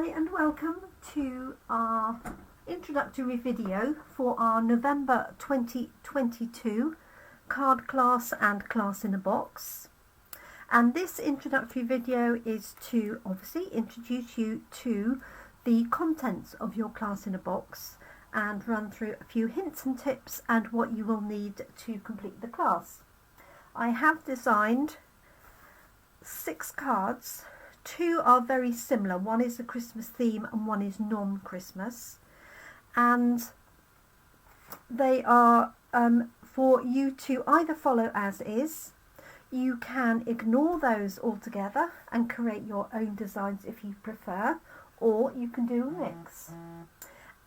Hi and welcome to our introductory video for our November 2022 card class and class in a box. And this introductory video is to obviously introduce you to the contents of your class in a box and run through a few hints and tips and what you will need to complete the class. I have designed 6 cards. 2 are very similar. One is a Christmas theme and one is non-Christmas, and they are for you to either follow as is. You can ignore those altogether and create your own designs if you prefer, or you can do a mix.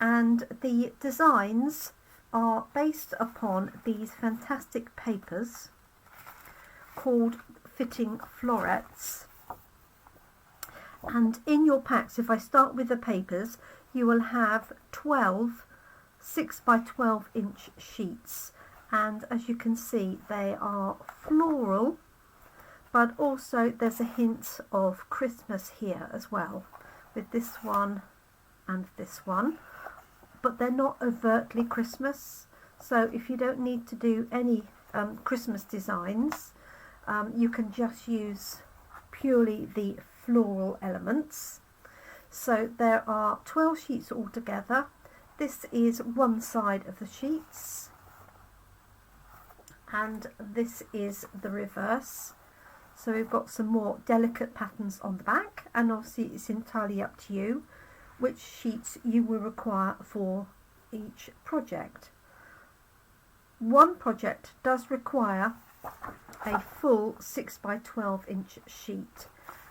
And the designs are based upon these fantastic papers called Framed Florets. And in your packs, if I start with the papers, you will have 12 6 by 12 inch sheets, and as you can see they are floral, but also there's a hint of Christmas here as well with this one and this one, but they're not overtly Christmas. So if you don't need to do any Christmas designs, you can just use purely the floral elements. So there are 12 sheets altogether. This is one side of the sheets and this is the reverse. So we've got some more delicate patterns on the back, and obviously it's entirely up to you which sheets you will require for each project. One project does require a full 6 by 12 inch sheet.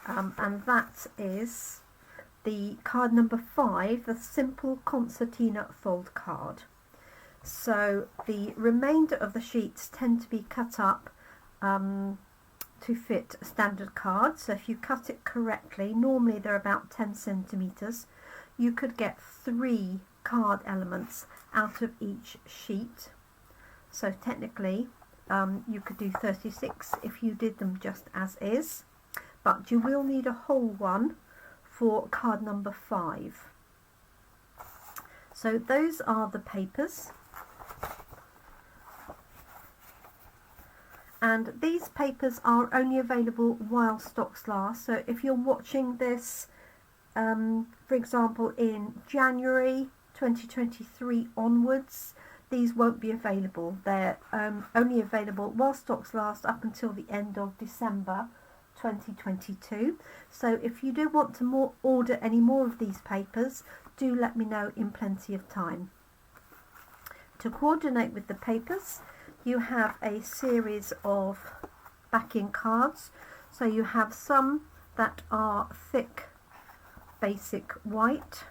And that is the card number 5, the simple concertina fold card. So the remainder of the sheets tend to be cut up to fit a standard card. So if you cut it correctly, normally they're about 10 centimeters, you could get 3 card elements out of each sheet. So technically you could do 36 if you did them just as is. But you will need a whole one for card number 5. So those are the papers, and these papers are only available while stocks last. So if you're watching this for example in January 2023 onwards, these won't be available. They're only available while stocks last up until the end of December 2022. So if you do want to order any more of these papers, do let me know in plenty of time. To coordinate with the papers, you have a series of backing cards. So you have some that are thick basic white,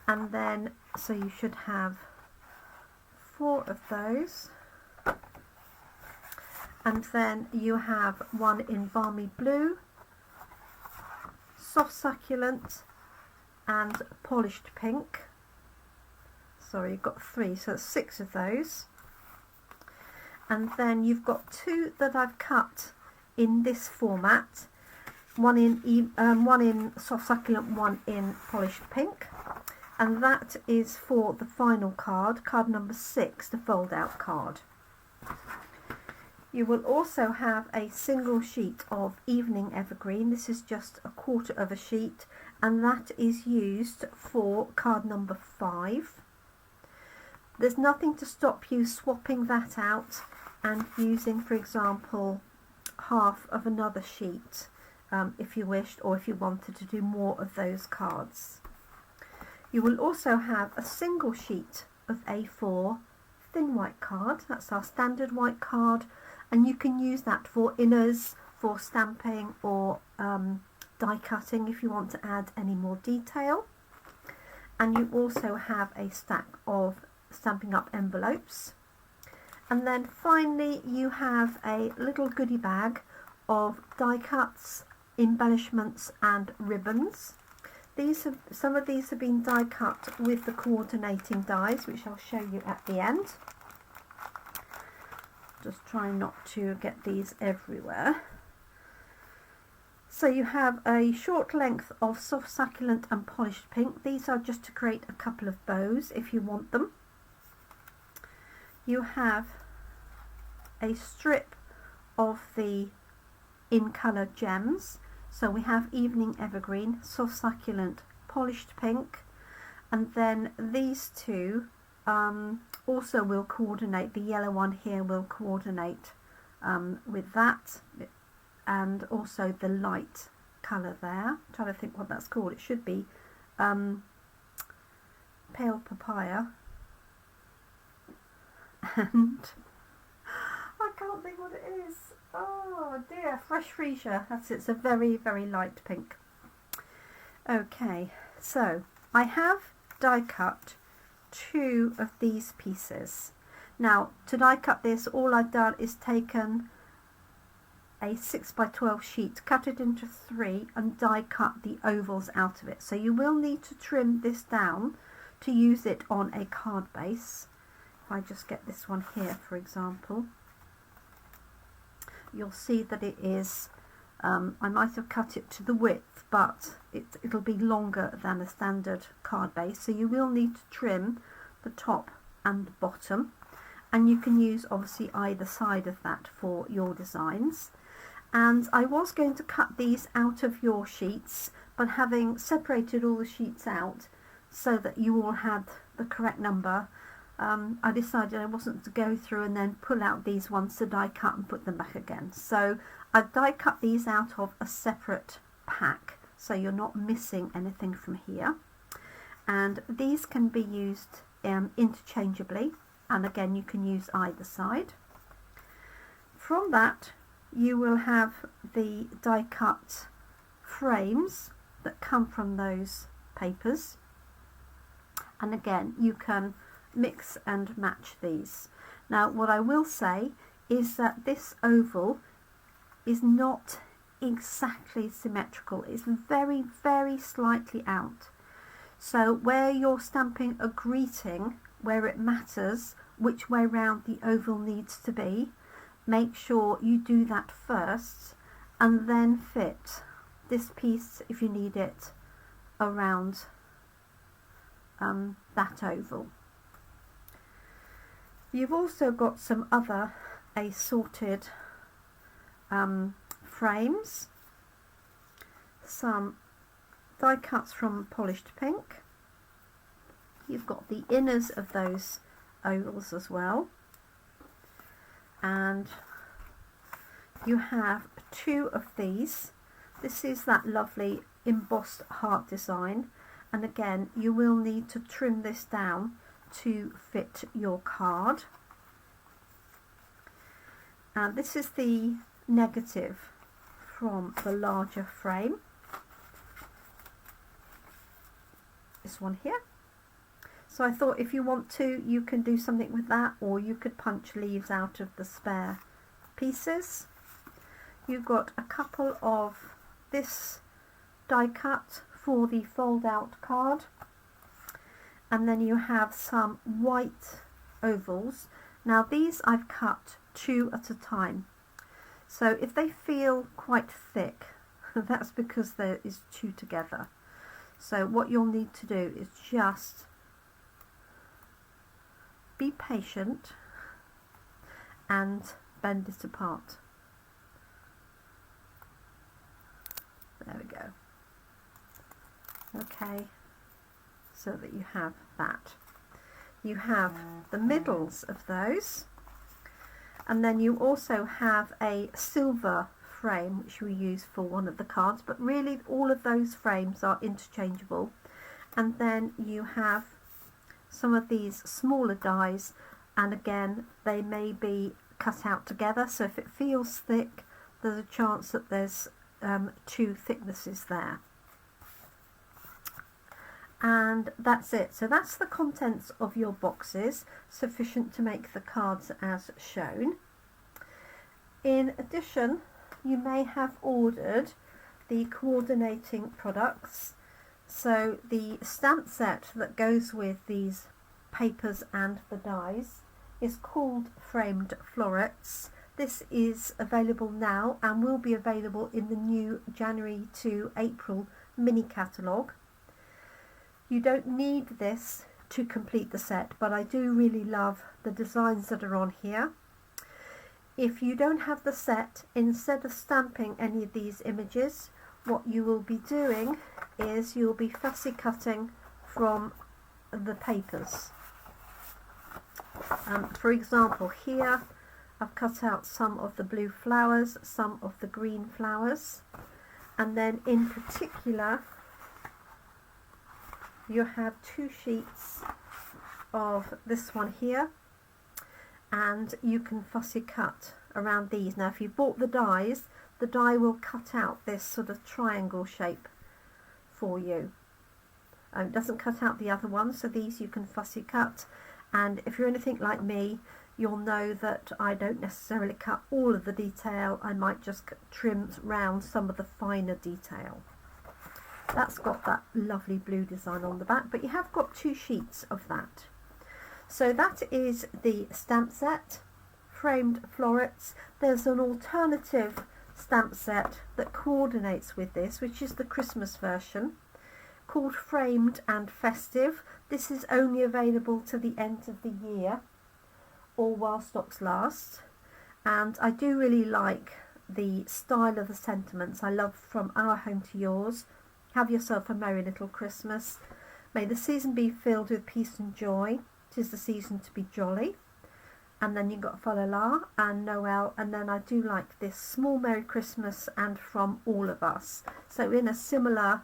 and then so you should have 4 of those. And then you have one in balmy blue, soft succulent and polished pink. Sorry, you've got 3, so that's 6 of those. And then you've got 2 that I've cut in this format, one in soft succulent, one in polished pink. And that is for the final card, card number 6, the fold out card. You will also have a single sheet of evening evergreen. This is just a quarter of a sheet, and that is used for card number 5. There's nothing to stop you swapping that out and using, for example, half of another sheet if you wished, or if you wanted to do more of those cards. You will also have a single sheet of A4 thin white card. That's our standard white card. And you can use that for inners, for stamping, or die cutting if you want to add any more detail. And you also have a stack of Stampin' Up envelopes. And then finally you have a little goodie bag of die cuts, embellishments and ribbons. Some of these have been die cut with the coordinating dies, which I'll show you at the end. Just trying not to get these everywhere. So you have a short length of soft succulent and polished pink. These are just to create a couple of bows if you want them. You have a strip of the in colour gems. So we have evening evergreen, soft succulent, polished pink, and then these two also will coordinate. The yellow one here will coordinate with that, and also the light colour there. I'm trying to think what that's called. It should be pale papaya, and I can't think what it is. Oh dear, fresh freesia. That's it. It's a very, very light pink. Okay, so I have die cut 2 of these pieces. Now to die cut this, all I've done is taken a 6x12 sheet, cut it into 3 and die cut the ovals out of it. So you will need to trim this down to use it on a card base. If I just get this one here, for example, you'll see that it is, I might have cut it to the width, but it'll be longer than a standard card base. So you will need to trim the top and the bottom, and you can use obviously either side of that for your designs. And I was going to cut these out of your sheets, but having separated all the sheets out so that you all had the correct number, I decided I wasn't to go through and then pull out these ones to die cut and put them back again. So I've die cut these out of a separate pack, so you're not missing anything from here. And these can be used interchangeably, and again you can use either side. From that you will have the die cut frames that come from those papers, and again you can mix and match these. Now what I will say is that this oval is not exactly symmetrical. It's very, very slightly out. So where you're stamping a greeting, where it matters which way round the oval needs to be, make sure you do that first and then fit this piece, if you need it, around that oval. You've also got some other assorted frames, some die cuts from polished pink. You've got the inners of those ovals as well, and you have 2 of these. This is that lovely embossed heart design, and again you will need to trim this down to fit your card. And this is the negative from the larger frame, this one here. So I thought if you want to, you can do something with that, or you could punch leaves out of the spare pieces. You've got a couple of this die cut for the fold out card, and then you have some white ovals. Now these I've cut 2 at a time, so if they feel quite thick, that's because there is 2 together. So what you'll need to do is just be patient and bend it apart. There we go. Okay, so that you have that. You have the middles of those, and then you also have a silver frame which we use for one of the cards, but really all of those frames are interchangeable. And then you have some of these smaller dies, and again they may be cut out together, so if it feels thick there's a chance that there's 2 thicknesses there. And that's it. So that's the contents of your boxes, sufficient to make the cards as shown. In addition, you may have ordered the coordinating products. So the stamp set that goes with these papers and the dies is called Framed Florets. This is available now and will be available in the new January to April mini catalogue. You don't need this to complete the set, but I do really love the designs that are on here. If you don't have the set, instead of stamping any of these images, what you will be doing is you'll be fussy cutting from the papers. For example, here I've cut out some of the blue flowers, some of the green flowers, and then in particular you have 2 sheets of this one here, and you can fussy cut around these. Now if you bought the dies, the die will cut out this sort of triangle shape for you. It doesn't cut out the other ones, so these you can fussy cut. And if you're anything like me, you'll know that I don't necessarily cut all of the detail. I might just trim round some of the finer detail. That's got that lovely blue design on the back, but you have got 2 sheets of that. So that is the stamp set, Framed Florets. There's an alternative stamp set that coordinates with this, which is the Christmas version, called Framed and Festive. This is only available to the end of the year or while stocks last, and I do really like the style of the sentiments. I love From Our Home to Yours, Have Yourself a Merry Little Christmas, May the Season Be Filled with Peace and Joy, 'Tis the Season to Be Jolly, and then you've got Fa La La and Noel, and then I do like this Small Merry Christmas and From All of Us. So in a similar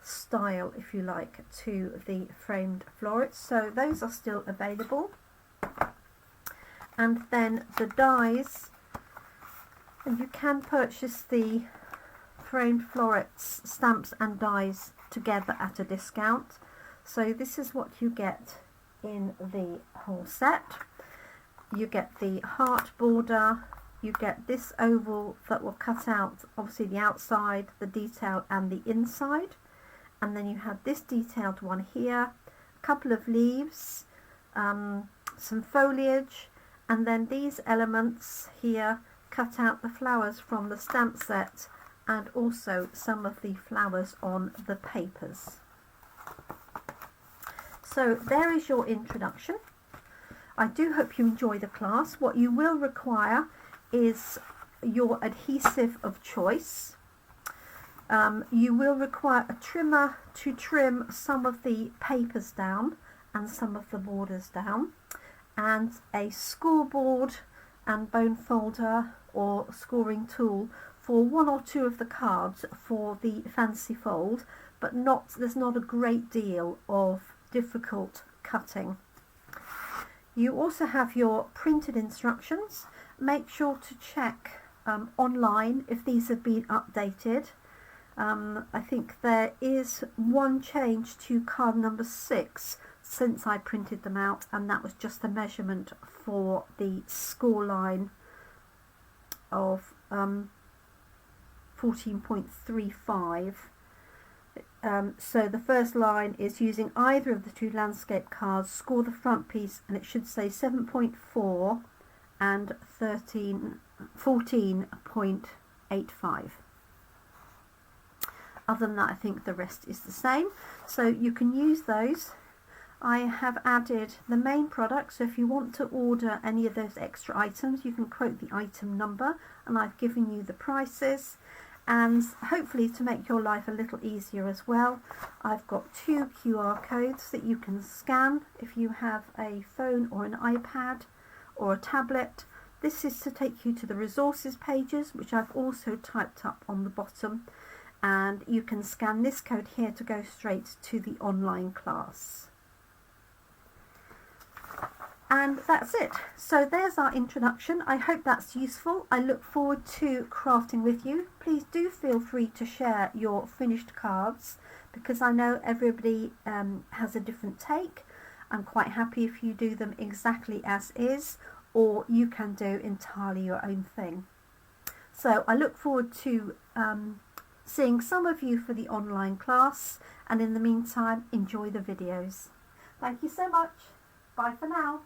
style, if you like, to the Framed Florets. So those are still available. And then the dies, and you can purchase the Framed Florets stamps and dies together at a discount. So this is what you get in the whole set. You get the heart border, you get this oval that will cut out obviously the outside, the detail and the inside, and then you have this detailed one here, a couple of leaves, some foliage, and then these elements here cut out the flowers from the stamp set and also some of the flowers on the papers. So there is your introduction. I do hope you enjoy the class. What you will require is your adhesive of choice. You will require a trimmer to trim some of the papers down and some of the borders down, and a scoreboard and bone folder or scoring tool for 1 or 2 of the cards for the fancy fold, but there's not a great deal of difficult cutting. You also have your printed instructions. Make sure to check online if these have been updated. I think there is one change to card number 6 since I printed them out, and that was just the measurement for the score line of 14.35. So the first line is using either of the 2 landscape cards, score the front piece, and it should say 7.4 and 14.85. Other than that, I think the rest is the same. So you can use those. I have added the main product, so if you want to order any of those extra items, you can quote the item number, and I've given you the prices. And hopefully to make your life a little easier as well, I've got 2 QR codes that you can scan if you have a phone or an iPad or a tablet. This is to take you to the resources pages, which I've also typed up on the bottom, and you can scan this code here to go straight to the online class. And that's it. So there's our introduction. I hope that's useful. I look forward to crafting with you. Please do feel free to share your finished cards, because I know everybody has a different take. I'm quite happy if you do them exactly as is, or you can do entirely your own thing. So I look forward to seeing some of you for the online class, and in the meantime, enjoy the videos. Thank you so much. Bye for now.